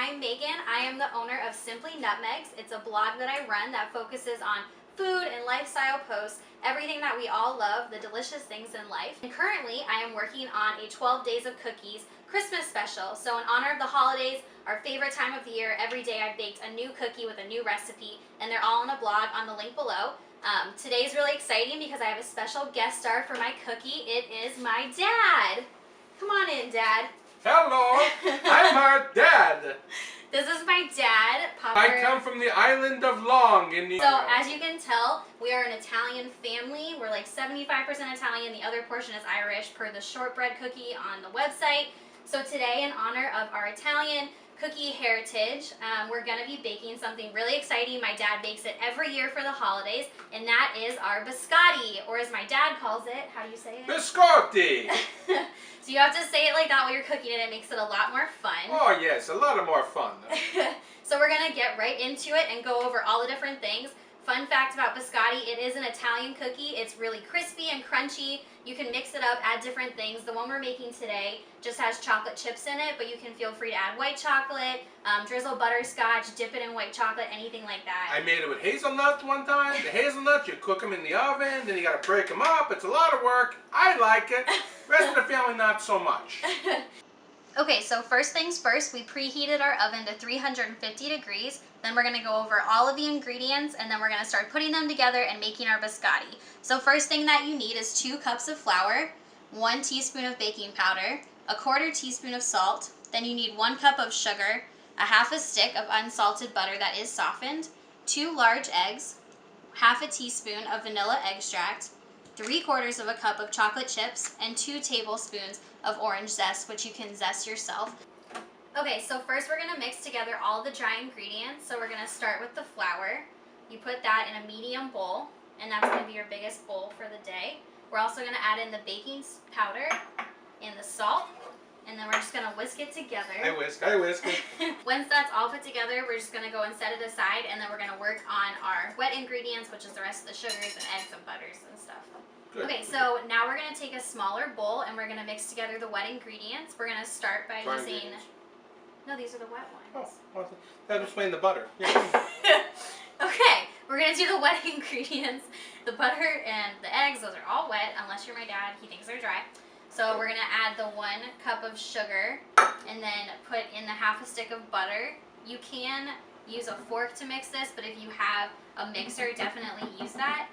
I'm Megan. I am the owner of Simply Nutmegs. It's a blog that I run that focuses on food and lifestyle posts, everything that we all love, the delicious things in life. And currently, I am working on a 12 Days of Cookies Christmas special. So in honor of the holidays, our favorite time of the year, every day I've baked a new cookie with a new recipe, and they're all on a blog on the link below. Today's really exciting because I have a special guest star for my cookie. It is my dad. Come on in, Dad. Hello, I'm our dad. This is my dad, Papa. I come from the island of Long in New York. So as you can tell, we are an Italian family. We're like 75% Italian. The other portion is Irish per the shortbread cookie on the website. So today, in honor of our Italian cookie heritage, we're going to be baking something really exciting. My dad bakes it every year for the holidays, and that is our biscotti, or as my dad calls it, how do you say it? Biscotti. So you have to say it like that while you're cooking it. It makes it a lot more fun. Oh yes, a lot more fun. So we're going to get right into it and go over all the different things. Fun fact about biscotti, it is an Italian cookie. It's really crispy and crunchy. You can mix it up, add different things. The one we're making today just has chocolate chips in it, but you can feel free to add white chocolate, drizzle butterscotch, dip it in white chocolate, anything like that. I made it with hazelnuts one time. The hazelnuts, you cook them in the oven, then you got to break them up. It's a lot of work. I like it. The rest of the family, not so much. Okay, so first things first, we preheated our oven to 350 degrees. Then we're going to go over all of the ingredients, and then we're going to start putting them together and making our biscotti. So first thing that you need is 2 cups of flour, 1 teaspoon of baking powder, 1/4 teaspoon of salt, then you need 1 cup of sugar, 1/2 stick of unsalted butter that is softened, 2 large eggs, 1/2 teaspoon of vanilla extract, 3/4 cup of chocolate chips, and 2 tablespoons of orange zest, which you can zest yourself. Okay, so first we're going to mix together all the dry ingredients. So we're going to start with the flour. You put that in a medium bowl, and that's going to be your biggest bowl for the day. We're also going to add in the baking powder and the salt, and then we're just going to whisk it together. I whisk it. Once that's all put together, we're just going to go and set it aside, and then we're going to work on our wet ingredients, which is the rest of the sugars and eggs and butters and stuff. Good. Okay, so now we're going to take a smaller bowl, and we're going to mix together the wet ingredients. We're going to start by using... No, these are the wet ones. Oh, that was explain the butter. Yeah. Okay, we're going to do the wet ingredients. The butter and the eggs, those are all wet, unless you're my dad. He thinks they're dry. So we're going to add the 1 cup of sugar, and then put in the 1/2 stick of butter. You can use a fork to mix this, but if you have a mixer, definitely use that.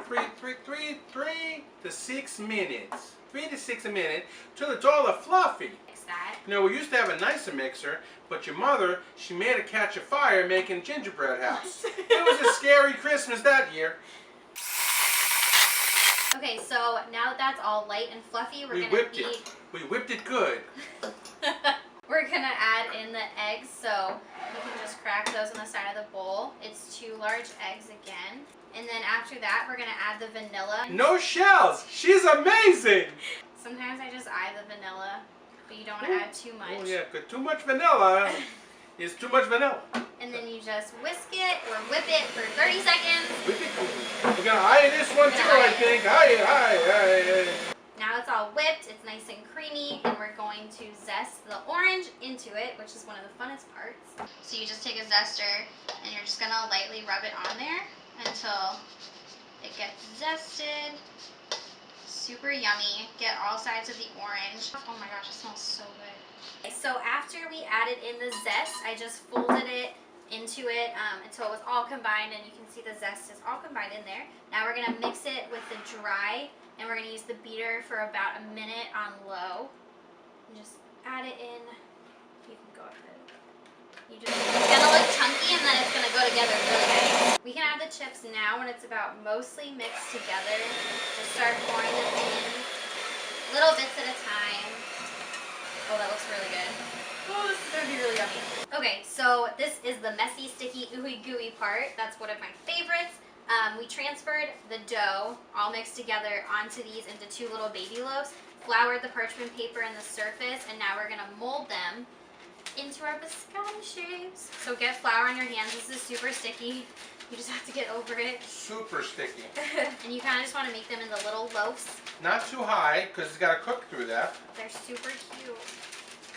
3 to 6 minutes. 3 to 6 minutes till it's all fluffy. Mix that. You know, we used to have a nicer mixer, but your mother, she made it catch a fire making gingerbread house. It was a scary Christmas that year. Okay, so now that that's all light and fluffy, We whipped it good. We're gonna add in the eggs, so you can just crack those on the side of the bowl. It's 2 large eggs again. And then after that, we're gonna add the vanilla. No shells! She's amazing! Sometimes I just eye the vanilla, but you don't want to add too much. Oh yeah, because too much vanilla is too much vanilla. And then you just whisk it or whip it for 30 seconds. Whip it. We're gonna eye this one too, I think. Eye. Now it's all whipped, it's nice and creamy, and we're going to zest the orange into it, which is one of the funnest parts. So you just take a zester, and you're just gonna lightly rub it on there until it gets zested. Super yummy. Get all sides of the orange. Oh my gosh, it smells so good. So after we added in the zest, I just folded it into it until it was all combined, and you can see the zest is all combined in there. Now we're gonna mix it with the dry, and we're gonna use the beater for about a minute on low. And just add it in. You can go ahead. It's gonna look chunky, and then it's gonna go together really nice. We can add the chips now when it's about mostly mixed together. Just start pouring them in, little bits at a time. Oh, that looks really good. Oh, this is gonna be really yummy. Okay, so this is the messy, sticky, ooey gooey part. That's one of my favorites. We transferred the dough all mixed together onto these into 2 little baby loaves, floured the parchment paper and the surface, and now we're gonna mold them into our biscotti shapes. So get flour on your hands. This is super sticky. You just have to get over it. Super sticky. And you kind of just want to make them into little loaves. Not too high, because it's got to cook through that. They're super cute.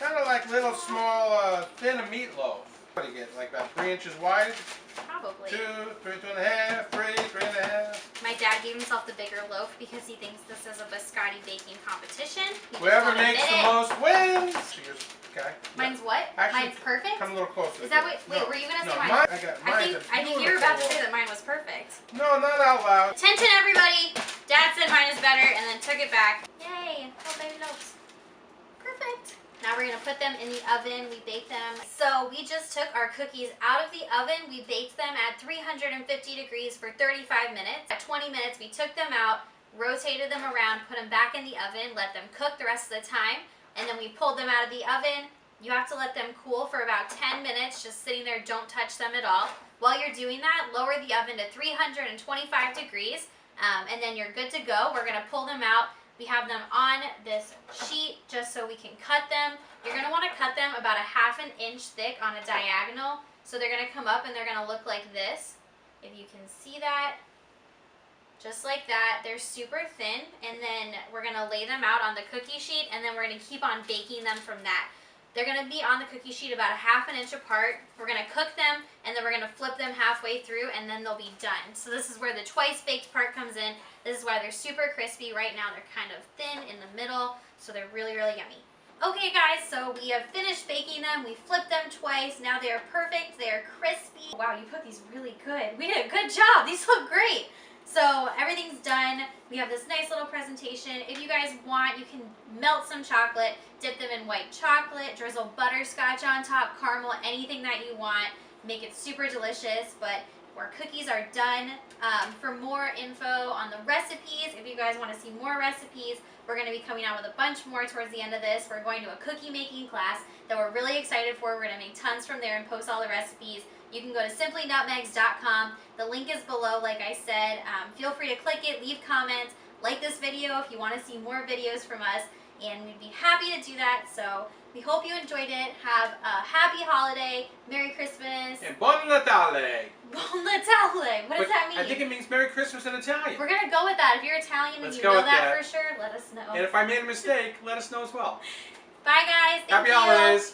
Kind of like little small thin meatloaf. What do you get? Like about 3 inches wide? Probably. 2, 3, 2.5, 3, 3.5. My dad gave himself the bigger loaf because he thinks this is a biscotti baking competition. Whoever makes the most wins. Okay. Mine's what? Actually, mine's perfect? Come a little closer. Is that what? Wait, were you going to say mine? I think you were about to say that mine was perfect. No, not out loud. Attention, everybody. Dad said mine is better and then took it back. Yay. Oh, baby loaves. Perfect. Now we're going to put them in the oven. We bake them. So we just took our cookies out of the oven. We baked them at 350 degrees for 35 minutes. At 20 minutes, we took them out, rotated them around, put them back in the oven, let them cook the rest of the time. And then we pulled them out of the oven. You have to let them cool for about 10 minutes, just sitting there, don't touch them at all. While you're doing that, lower the oven to 325 degrees, and then you're good to go. We're gonna pull them out. We have them on this sheet just so we can cut them. You're gonna wanna cut them about a ½ inch thick on a diagonal. So they're gonna come up and they're gonna look like this. If you can see that. Just like that. They're super thin, and then we're gonna lay them out on the cookie sheet, and then we're gonna keep on baking them from that. They're gonna be on the cookie sheet about a ½ inch apart. We're gonna cook them, and then we're gonna flip them halfway through, and then they'll be done. So this is where the twice baked part comes in. This is why they're super crispy. Right now they're kind of thin in the middle, so they're really, really yummy. Okay guys, so we have finished baking them. We flipped them twice. Now they are perfect. They are crispy. Wow, you put these really good. We did a good job. These look great. So everything's done. We have this nice little presentation. If you guys want, you can melt some chocolate, dip them in white chocolate, drizzle butterscotch on top, caramel, anything that you want. Make it super delicious, but our cookies are done. For more info on the recipes, if you guys want to see more recipes, we're going to be coming out with a bunch more towards the end of this. We're going to a cookie making class that we're really excited for. We're going to make tons from there and post all the recipes. You can go to simplynutmegs.com. The link is below, like I said. Feel free to click it, leave comments, like this video if you want to see more videos from us, and we'd be happy to do that. So we hope you enjoyed it. Have a happy holiday, Merry Christmas. And Buon Natale. Buon Natale. What does that mean? I think it means Merry Christmas in Italian. We're going to go with that. If you're Italian and you know that for sure, let us know. And if I made a mistake, let us know as well. Bye guys. Thank Happy you. holidays.